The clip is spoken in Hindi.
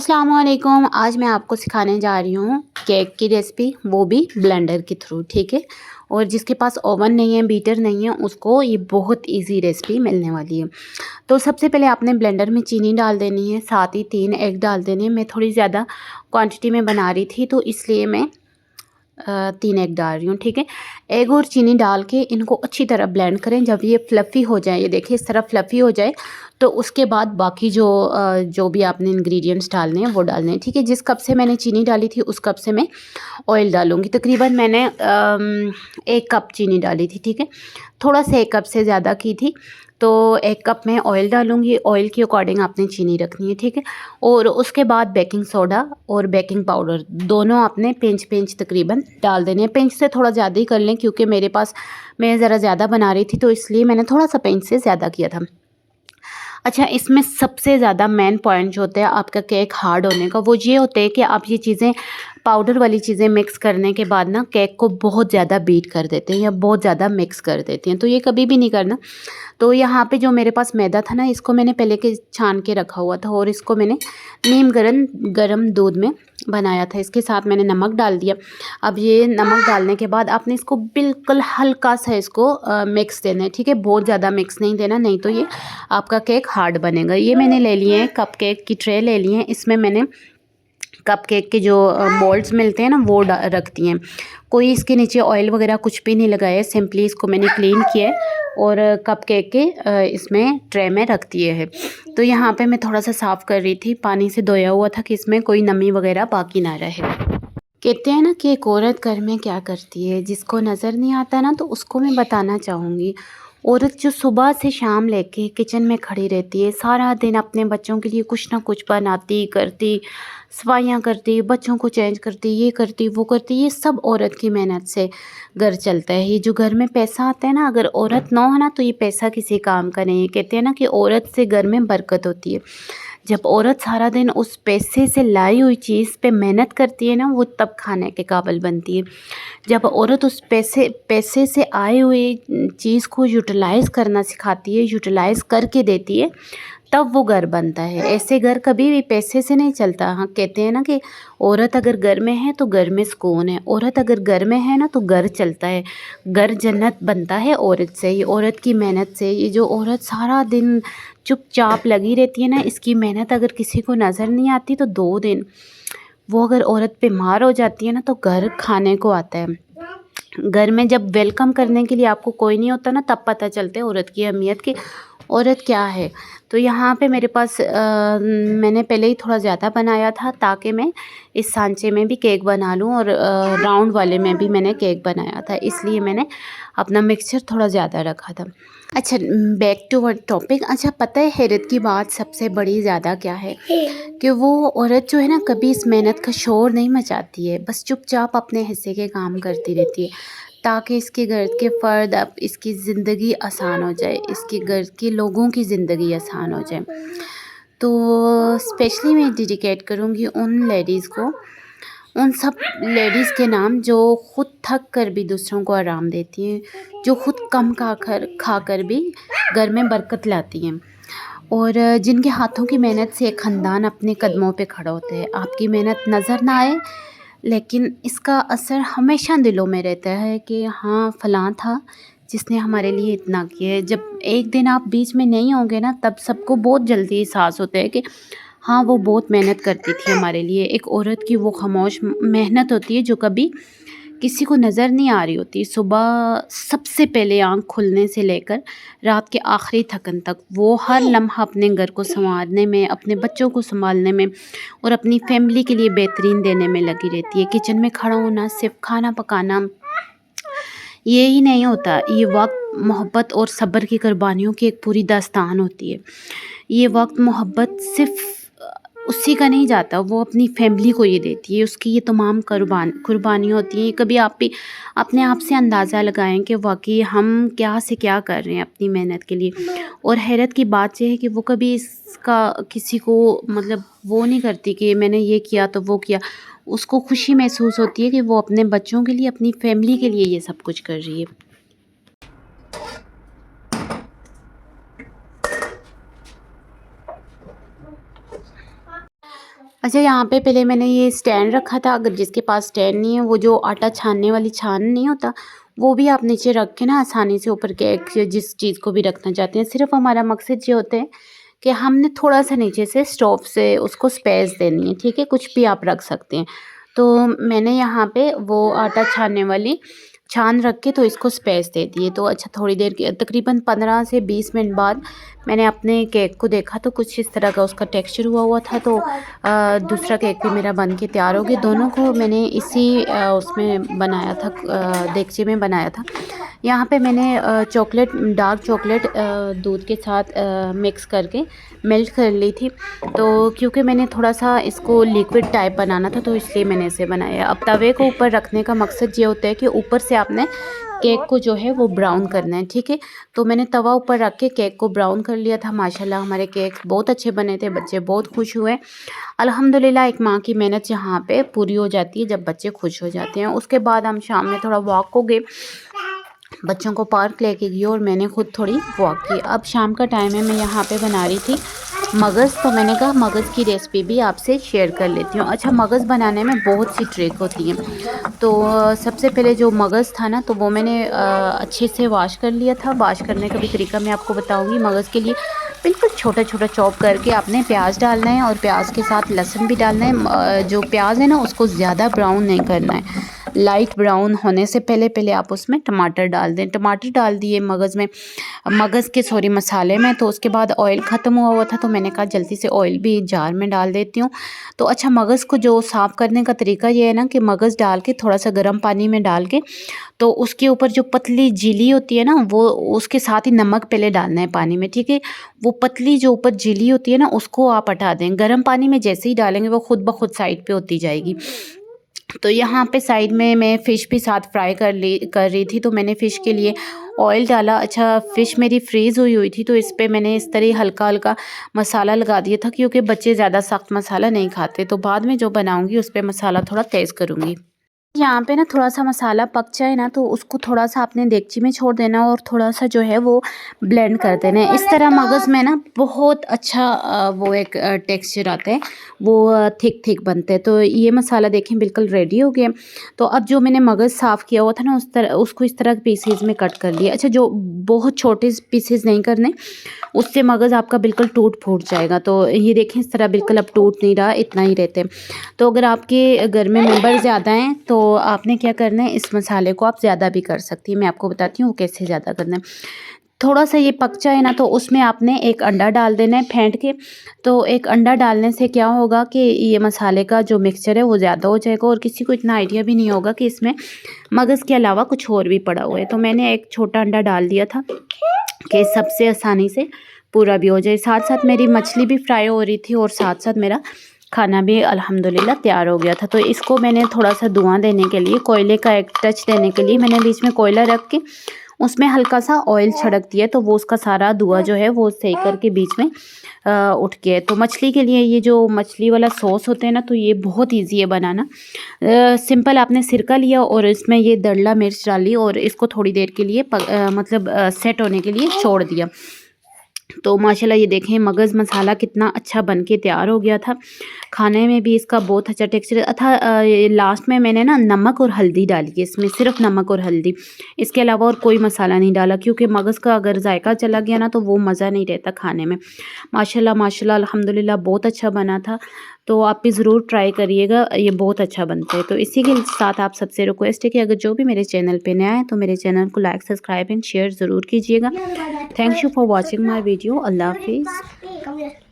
अस्सलाम वालेकुम। आज मैं आपको सिखाने जा रही हूँ केक की रेसिपी, वो भी ब्लेंडर के थ्रू, ठीक है। और जिसके पास ओवन नहीं है, बीटर नहीं है, उसको ये बहुत इजी रेसिपी मिलने वाली है। तो सबसे पहले आपने ब्लेंडर में चीनी डाल देनी है, साथ ही 3 एग डाल देने हैं। मैं थोड़ी ज़्यादा क्वांटिटी में बना रही थी तो इसलिए मैं 3 एग डाल रही हूँ, ठीक है। एग और चीनी डाल के इनको अच्छी तरह ब्लेंड करें। जब ये फ्लफ़ी हो जाए, ये देखिए इस तरह फ्लफ़ी हो जाए, तो उसके बाद बाकी जो भी आपने इंग्रेडिएंट्स डालने हैं वो डालने हैं, ठीक है। जिस कप से मैंने चीनी डाली थी उस कप से मैं ऑयल डालूँगी। तकरीबन मैंने 1 कप चीनी डाली थी, ठीक है। थोड़ा सा 1 कप से ज़्यादा की थी, तो 1 कप मैं ऑयल डालूँगी। ऑयल के अकॉर्डिंग आपने चीनी रखनी है, ठीक है। और उसके बाद बेकिंग सोडा और बेकिंग पाउडर दोनों आपने पिंच तकरीबन डाल देने हैं। पिंच से थोड़ा ज़्यादा ही कर लें, क्योंकि मेरे पास मैं ज़रा ज़्यादा बना रही थी तो इसलिए मैंने थोड़ा सा पिंच से ज़्यादा किया था। अच्छा, इसमें सबसे ज़्यादा मेन पॉइंट जो होता है आपका केक हार्ड होने का, वो ये होता है कि आप ये चीज़ें, पाउडर वाली चीज़ें मिक्स करने के बाद ना केक को बहुत ज़्यादा बीट कर देते हैं या बहुत ज़्यादा मिक्स कर देते हैं, तो ये कभी भी नहीं करना। तो यहाँ पे जो मेरे पास मैदा था ना, इसको मैंने पहले के छान के रखा हुआ था और इसको मैंने नीम गरम दूध में बनाया था। इसके साथ मैंने नमक डाल दिया। अब ये नमक डालने के बाद आपने इसको बिल्कुल हल्का सा इसको मिक्स देना है, ठीक है। बहुत ज़्यादा मिक्स नहीं देना, नहीं तो ये आपका केक हार्ड बनेगा। ये मैंने ले लिए हैं, कप केक की ट्रे ले लिए हैं। इसमें मैंने कपकेक के जो मोल्ड्स मिलते हैं ना, वो रख दिए हैं। कोई इसके नीचे ऑयल वगैरह कुछ भी नहीं लगाया है, सिंपली इसको मैंने क्लीन किया है और कपकेक के इसमें ट्रे में रख दिए हैं। तो यहाँ पे मैं थोड़ा सा साफ़ कर रही थी, पानी से धोया हुआ था कि इसमें कोई नमी वगैरह बाकी ना रहे। कहते हैं ना कि एक औरत घर में क्या करती है, जिसको नज़र नहीं आता ना, तो उसको मैं बताना चाहूँगी। औरत जो सुबह से शाम लेके किचन में खड़ी रहती है, सारा दिन अपने बच्चों के लिए कुछ ना कुछ बनाती करती, सफाइयाँ करती, बच्चों को चेंज करती, ये करती वो करती, ये सब औरत की मेहनत से घर चलता है। ये जो घर में पैसा आता है ना, अगर औरत ना हो ना तो ये पैसा किसी काम का नहीं है। कहते हैं ना कि औरत से घर में बरकत होती है। जब औरत सारा दिन उस पैसे से लाई हुई चीज़ पे मेहनत करती है ना, वो तब खाने के काबिल बनती है। जब औरत उस पैसे से आए हुए चीज़ को यूटिलाइज़ करना सिखाती है, यूटिलाइज़ करके देती है, तब वो घर बनता है। ऐसे घर कभी भी पैसे से नहीं चलता। हाँ, कहते हैं ना कि औरत अगर घर में है तो घर में सुकून है, औरत अगर घर में है ना तो घर चलता है। घर जन्नत बनता है औरत से ही, औरत की मेहनत से। ये जो औरत सारा दिन चुपचाप लगी रहती है ना, इसकी मेहनत अगर किसी को नज़र नहीं आती तो 2 दिन वो अगर औरत बीमार हो जाती है ना, तो घर खाने को आता है। घर में जब वेलकम करने के लिए आपको कोई नहीं होता ना, तब पता चलता है औरत की अहमियत की औरत क्या है। तो यहाँ पे मेरे पास मैंने पहले ही थोड़ा ज़्यादा बनाया था ताकि मैं इस सांचे में भी केक बना लूँ, और राउंड वाले में भी मैंने केक बनाया था, इसलिए मैंने अपना मिक्सचर थोड़ा ज़्यादा रखा था। अच्छा, बैक टू वन टॉपिक। अच्छा, पता है हैरत की बात सबसे बड़ी ज़्यादा क्या है, कि वो औरत जो है ना, कभी इस मेहनत का शोर नहीं मचाती है, बस चुपचाप अपने हिस्से के काम करती रहती है, ताकि इसके घर के फ़र्द, अब इसकी ज़िंदगी आसान हो जाए, इसके घर के लोगों की ज़िंदगी आसान हो जाए। तो स्पेशली मैं डेडिकेट करूँगी उन लेडीज़ को, उन सब लेडीज़ के नाम जो ख़ुद थक कर भी दूसरों को आराम देती हैं, जो ख़ुद कम खाकर भी घर में बरकत लाती हैं, और जिनके हाथों की मेहनत से एक ख़ानदान अपने कदमों पे खड़ा होता है। आपकी मेहनत नज़र ना आए, लेकिन इसका असर हमेशा दिलों में रहता है कि हाँ, फ़लाँ था जिसने हमारे लिए इतना किया है। जब एक दिन आप बीच में नहीं होंगे ना, तब सबको बहुत जल्दी एहसास होता है कि हाँ, वो बहुत मेहनत करती थी हमारे लिए। एक औरत की वो खामोश मेहनत होती है जो कभी किसी को नज़र नहीं आ रही होती। सुबह सबसे पहले आँख खुलने से लेकर रात के आखिरी थकन तक वो हर लम्हा अपने घर को सँवारने में, अपने बच्चों को सँभालने में और अपनी फैमिली के लिए बेहतरीन देने में लगी रहती है। किचन में खड़ा होना, सिर्फ़ खाना पकाना ये ही नहीं होता, ये वक्त मोहब्बत और सब्र की कुर्बानियों की एक पूरी दास्तान होती है। ये वक्त मोहब्बत सिर्फ़ उसी का नहीं जाता, वो अपनी फैमिली को ये देती है, उसकी ये तमाम कुर्बानियाँ होती हैं। कभी आप भी अपने आप से अंदाज़ा लगाएं कि वाकई हम क्या से क्या कर रहे हैं अपनी मेहनत के लिए। और हैरत की बात यह है कि वो कभी इसका किसी को मतलब वो नहीं करती कि मैंने ये किया तो वो किया। उसको खुशी महसूस होती है कि वो अपने बच्चों के लिए, अपनी फैमिली के लिए ये सब कुछ कर रही है। अच्छा, यहाँ पे पहले मैंने ये स्टैंड रखा था। अगर जिसके पास स्टैंड नहीं है, वो जो आटा छानने वाली छान नहीं होता, वो भी आप नीचे रख के ना आसानी से ऊपर केक जिस चीज़ को भी रखना चाहते हैं। सिर्फ हमारा मकसद ये होता है कि हमने थोड़ा सा नीचे से स्टोव से उसको स्पेस देनी है, ठीक है। कुछ भी आप रख सकते हैं। तो मैंने यहाँ पे वो आटा छानने वाली छान रख के तो इसको स्पेस दे दिए। तो अच्छा, थोड़ी देर के तकरीबन 15 से 20 मिनट बाद मैंने अपने केक को देखा तो कुछ इस तरह का उसका टेक्सचर हुआ था। तो दूसरा केक भी मेरा बन के तैयार हो गया। दोनों को मैंने इसी उसमें बनाया था, देगचे में बनाया था। यहाँ पे मैंने चॉकलेट, डार्क चॉकलेट दूध के साथ मिक्स करके मेल्ट कर ली थी। तो क्योंकि मैंने थोड़ा सा इसको लिक्विड टाइप बनाना था, तो इसलिए मैंने इसे बनाया। अब तवे को ऊपर रखने का मकसद ये होता है कि ऊपर से आपने केक को जो है वो ब्राउन करना है, ठीक है। तो मैंने तवा ऊपर रख के केक को ब्राउन कर लिया था। माशाल्लाह हमारे केक बहुत अच्छे बने थे, बच्चे बहुत खुश हुए। अल्हम्दुलिल्लाह, एक माँ की मेहनत यहाँ पे पूरी हो जाती है जब बच्चे खुश हो जाते हैं। उसके बाद हम शाम में थोड़ा वॉक को गए, बच्चों को पार्क लेके गई और मैंने खुद थोड़ी वॉक की। अब शाम का टाइम है, मैं यहाँ पे बना रही थी मगज़। तो मैंने कहा मगज़ की रेसिपी भी आपसे शेयर कर लेती हूँ। अच्छा, मगज़ बनाने में बहुत सी ट्रिक होती है। तो सबसे पहले जो मगज़ था ना, तो वो मैंने अच्छे से वॉश कर लिया था। वॉश करने का भी तरीका मैं आपको बताऊँगी। मगज़ के लिए बिल्कुल छोटा छोटा चॉप करके आपने प्याज डालना है और प्याज के साथ लहसुन भी डालना है। जो प्याज है ना, उसको ज़्यादा ब्राउन नहीं करना है। लाइट ब्राउन होने से पहले पहले आप उसमें टमाटर डाल दें। टमाटर डाल दिए मगज़ में, मगज़ के सॉरी मसाले में। तो उसके बाद ऑयल ख़त्म हुआ था, तो मैंने कहा जल्दी से ऑयल भी जार में डाल देती हूँ। तो अच्छा, मगज़ को जो साफ़ करने का तरीका ये है ना कि मगज़ डाल के थोड़ा सा गर्म पानी में डाल के, तो उसके ऊपर जो पतली झिल्ली होती है ना, वो उसके साथ ही नमक पहले डालना है पानी में, ठीक है। वो पतली जो ऊपर झिल्ली होती है ना, उसको आप हटा दें। गर्म पानी में जैसे ही डालेंगे वो खुद ब खुद साइड पे होती जाएगी। तो यहाँ पे साइड में मैं फ़िश भी साथ फ्राई कर रही थी। तो मैंने फ़िश के लिए ऑयल डाला। अच्छा, फ़िश मेरी फ्रीज़ हुई हुई थी, तो इस पे मैंने इस तरह हल्का हल्का मसाला लगा दिया था, क्योंकि बच्चे ज़्यादा सख्त मसाला नहीं खाते। तो बाद में जो बनाऊँगी उस पे मसाला थोड़ा तेज़ करूँगी। यहाँ पे ना थोड़ा सा मसाला पक जाए ना, तो उसको थोड़ा सा अपने देगची में छोड़ देना और थोड़ा सा जो है वो ब्लेंड कर देना है। इस तरह मगज़ में ना बहुत अच्छा वो एक टेक्सचर आता है, वो थिक थिक बनते हैं। तो ये मसाला देखें बिल्कुल रेडी हो गया। तो अब जो मैंने मगज़ साफ़ किया हुआ था ना, उसको इस तरह पीसेज में कट कर लिया। अच्छा, जो बहुत छोटे पीसेज नहीं करने, उससे मगज़ आपका बिल्कुल टूट फूट जाएगा। तो ये देखें इस तरह बिल्कुल अब टूट नहीं रहा, इतना ही रहते। तो अगर आपके घर में मेंबर ज़्यादा हैं तो आपने क्या करना है, इस मसाले को आप ज़्यादा भी कर सकती हैं। मैं आपको बताती हूँ वो कैसे ज़्यादा करना है। थोड़ा सा ये पक जाए ना, तो उसमें आपने एक अंडा डाल देना है फेंट के। तो एक अंडा डालने से क्या होगा कि ये मसाले का जो मिक्सचर है वो ज़्यादा हो जाएगा और किसी को इतना आइडिया भी नहीं होगा कि इसमें मगज़ के अलावा कुछ और भी पड़ा हुआ है। तो मैंने एक छोटा अंडा डाल दिया था कि सबसे आसानी से पूरा भी हो जाए। साथ साथ मेरी मछली भी फ्राई हो रही थी और साथ साथ मेरा खाना भी अल्हम्दुलिल्लाह तैयार हो गया था। तो इसको मैंने थोड़ा सा धुआं देने के लिए, कोयले का एक टच देने के लिए मैंने बीच में कोयला रख के उसमें हल्का सा ऑयल छिड़क दिया। तो वो उसका सारा धुआं जो है वो सही करके बीच में उठ गया। तो मछली के लिए ये जो मछली वाला सॉस होते हैं ना, तो ये बहुत ईजी है बनाना। सिंपल आपने सिरका लिया और इसमें ये दड़ला मिर्च डाली और इसको थोड़ी देर के लिए सेट होने के लिए छोड़ दिया। तो माशाल्लाह ये देखें मगज़ मसाला कितना अच्छा बन के तैयार हो गया था। खाने में भी इसका बहुत अच्छा टेक्सचर था। लास्ट में मैंने ना नमक और हल्दी डाली है इसमें, सिर्फ नमक और हल्दी, इसके अलावा और कोई मसाला नहीं डाला, क्योंकि मगज़ का अगर जायका चला गया ना तो वो मज़ा नहीं रहता खाने में। माशाल्लाह माशाल्लाह अल्हम्दुलिल्लाह बहुत अच्छा बना था। तो आप भी ज़रूर ट्राई करिएगा, ये बहुत अच्छा बनता है। तो इसी के साथ आप सबसे रिक्वेस्ट है कि अगर जो भी मेरे चैनल पे नया है तो मेरे चैनल को लाइक, सब्सक्राइब एंड शेयर ज़रूर कीजिएगा। Thank you for watching my video. अल्लाह हाफिज़।